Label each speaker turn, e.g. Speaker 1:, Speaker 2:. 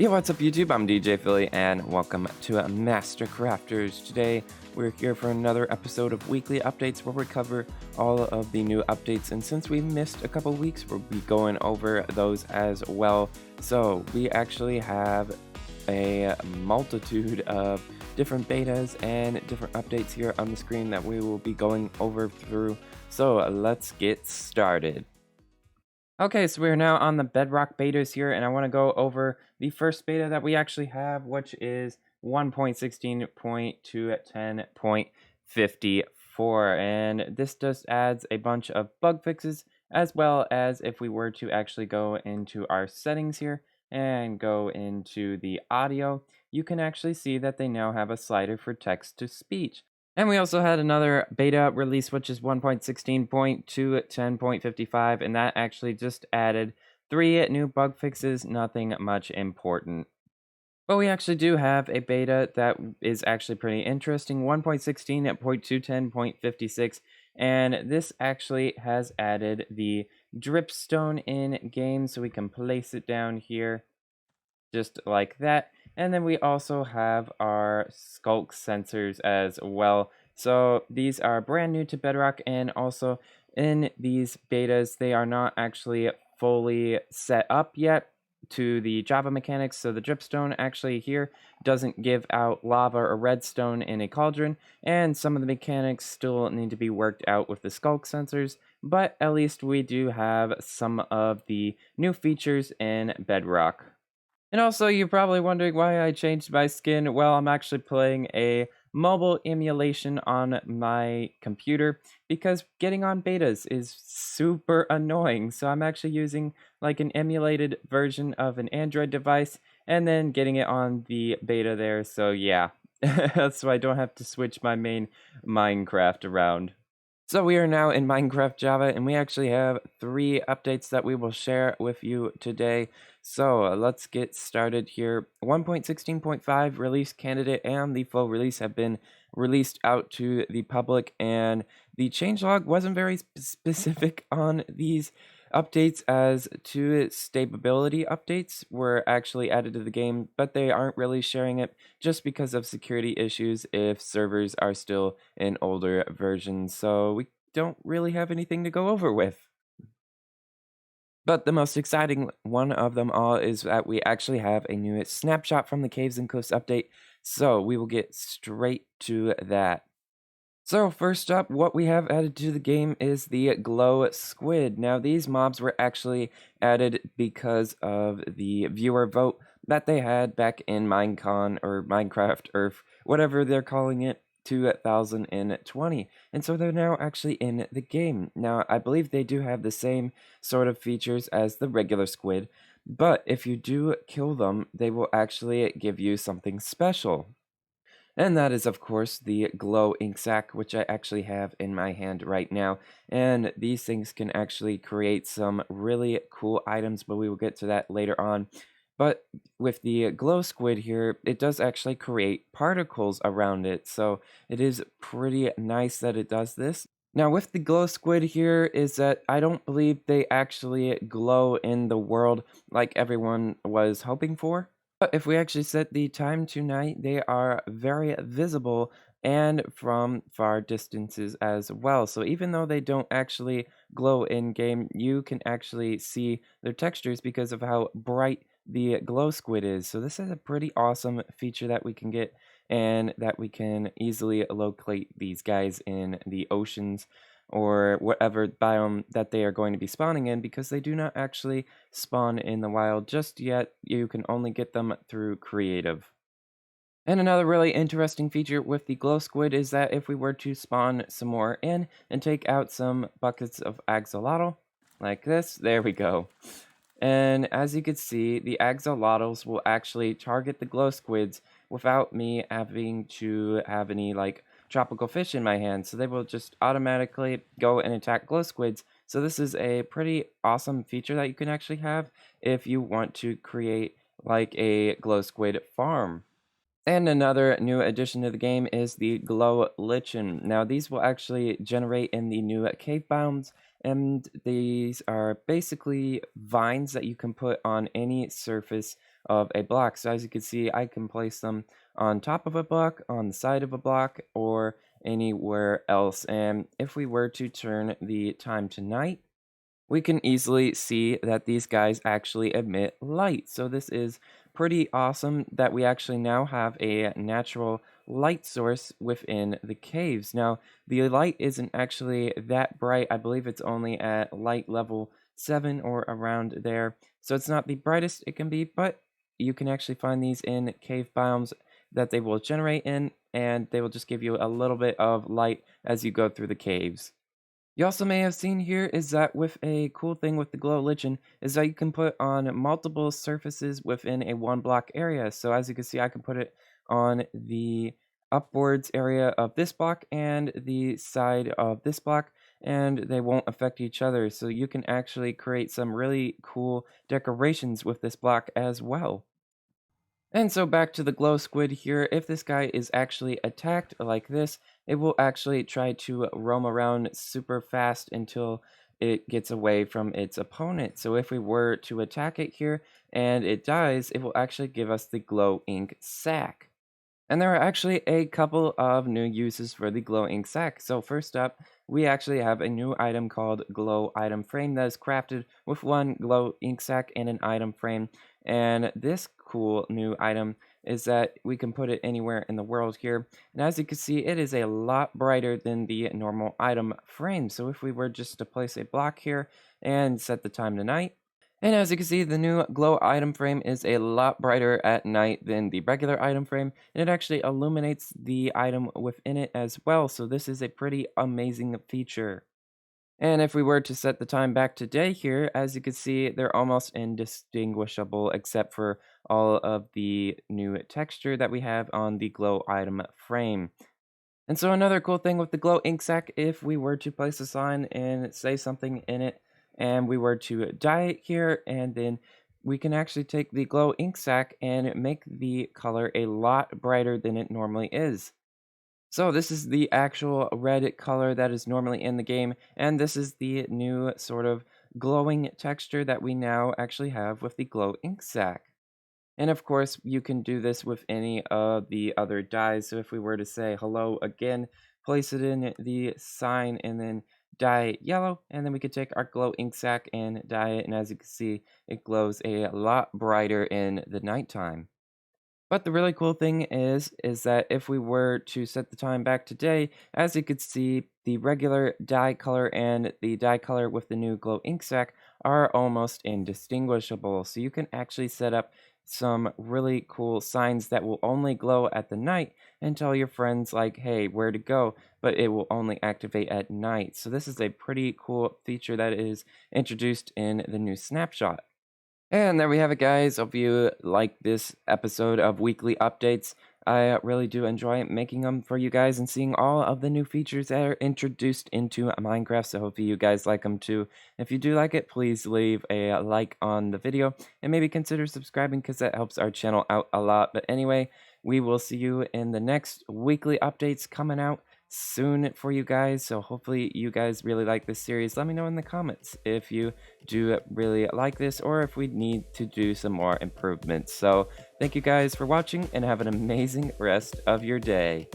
Speaker 1: Yo, what's up YouTube? I'm DJ Philly and welcome to Master Crafters. Today we're here for another episode of weekly updates where we cover all of the new updates, and since we missed a couple weeks we'll be going over those as well. So we actually have a multitude of different betas and different updates here on the screen that we will be going over through. So let's get started. Okay, so we're now on the Bedrock betas here, and I want to go over the first beta that we actually have, which is 1.16.210.54, and this just adds a bunch of bug fixes, as well as if we were to actually go into our settings here and go into the audio, you can actually see that they now have a slider for text to speech. And we also had another beta release, which is 1.16.210.55, and that actually just added 3 new bug fixes, nothing much important. But we actually do have a beta that is actually pretty interesting, 1.16.210.56, and this actually has added the dripstone in game, so we can place it down here just like that. And then we also have our skulk sensors as well. So these are brand new to Bedrock, and also in these betas, they are not actually fully set up yet to the Java mechanics. So the dripstone actually here doesn't give out lava or redstone in a cauldron, and some of the mechanics still need to be worked out with the skulk sensors, but at least we do have some of the new features in Bedrock. And also, you're probably wondering why I changed my skin. Well, I'm actually playing a mobile emulation on my computer because getting on betas is super annoying. So I'm actually using like an emulated version of an Android device and then getting it on the beta there. So yeah, that's why I don't have to switch my main Minecraft around. So we are now in Minecraft Java, and we actually have 3 updates that we will share with you today. So let's get started here. 1.16.5 release candidate and the full release have been released out to the public, and the changelog wasn't very specific on these updates as to stability updates were actually added to the game, but they aren't really sharing it just because of security issues if servers are still in older versions. So we don't really have anything to go over with. But the most exciting one of them all is that we actually have a new snapshot from the Caves and Cliffs update. So we will get straight to that. So first up, what we have added to the game is the glow squid. Now these mobs were actually added because of the viewer vote that they had back in Minecon or Minecraft Earth, whatever they're calling it, 2020. And so they're now actually in the game. Now I believe they do have the same sort of features as the regular squid, but if you do kill them, they will actually give you something special. And that is, of course, the glow ink sac, which I actually have in my hand right now. And these things can actually create some really cool items, but we will get to that later on. But with the glow squid here, it does actually create particles around it. So it is pretty nice that it does this. Now, with the glow squid here, is that I don't believe they actually glow in the world like everyone was hoping for. But if we actually set the time to night, they are very visible and from far distances as well. So even though they don't actually glow in game, you can actually see their textures because of how bright the glow squid is. So this is a pretty awesome feature that we can get, and that we can easily locate these guys in the oceans or whatever biome that they are going to be spawning in, because they do not actually spawn in the wild just yet. You can only get them through creative. And another really interesting feature with the glow squid is that if we were to spawn some more in and take out some buckets of axolotl, like this, there we go. And as you can see, the axolotls will actually target the glow squids without me having to have any like tropical fish in my hand. So they will just automatically go and attack glow squids. So this is a pretty awesome feature that you can actually have if you want to create like a glow squid farm. And another new addition to the game is the Glow Lichen. Now these will actually generate in the new cave biomes, and these are basically vines that you can put on any surface of a block. So as you can see, I can place them on top of a block, on the side of a block, or anywhere else. And if we were to turn the time to night, we can easily see that these guys actually emit light. So this is pretty awesome that we actually now have a natural light source within the caves. Now, the light isn't actually that bright. I believe it's only at light level 7 or around there. So it's not the brightest it can be, but you can actually find these in cave biomes that they will generate in, and they will just give you a little bit of light as you go through the caves. You also may have seen here is that with a cool thing with the glow lichen is that you can put on multiple surfaces within a one block area. So as you can see, I can put it on the upwards area of this block and the side of this block, and they won't affect each other. So you can actually create some really cool decorations with this block as well. And so back to the glow squid here, if this guy is actually attacked like this, it will actually try to roam around super fast until it gets away from its opponent. So if we were to attack it here and it dies, it will actually give us the glow ink sack. And there are actually a couple of new uses for the glow ink sack. So first up, we actually have a new item called glow item frame that is crafted with one glow ink sack and an item frame. And this cool new item is that we can put it anywhere in the world here. And as you can see, it is a lot brighter than the normal item frame. So if we were just to place a block here and set the time to night, and as you can see, the new glow item frame is a lot brighter at night than the regular item frame, and it actually illuminates the item within it as well, so this is a pretty amazing feature. And if we were to set the time back to day here, as you can see, they're almost indistinguishable except for all of the new texture that we have on the glow item frame. And so another cool thing with the glow ink sac, if we were to place a sign and say something in it, and we were to dye it here, and then we can actually take the glow ink sac and make the color a lot brighter than it normally is. So this is the actual red color that is normally in the game, and this is the new sort of glowing texture that we now actually have with the glow ink sac. And of course, you can do this with any of the other dyes. So if we were to say hello again, place it in the sign and then dye it yellow. And then we could take our glow ink sac and dye it. And as you can see, it glows a lot brighter in the nighttime. But the really cool thing is that if we were to set the time back to day, as you could see, the regular dye color and the dye color with the new glow ink sac are almost indistinguishable. So you can actually set up some really cool signs that will only glow at the night and tell your friends like, hey, where to go, but it will only activate at night. So this is a pretty cool feature that is introduced in the new snapshot. And there we have it, guys. Hope you like this episode of Weekly Updates. I really do enjoy making them for you guys and seeing all of the new features that are introduced into Minecraft. So hopefully you guys like them too. If you do like it, please leave a like on the video and maybe consider subscribing because that helps our channel out a lot. But anyway, we will see you in the next weekly updates coming out soon for you guys. So hopefully you guys really like this series. Let me know in the comments if you do really like this or if we need to do some more improvements. So thank you guys for watching and have an amazing rest of your day.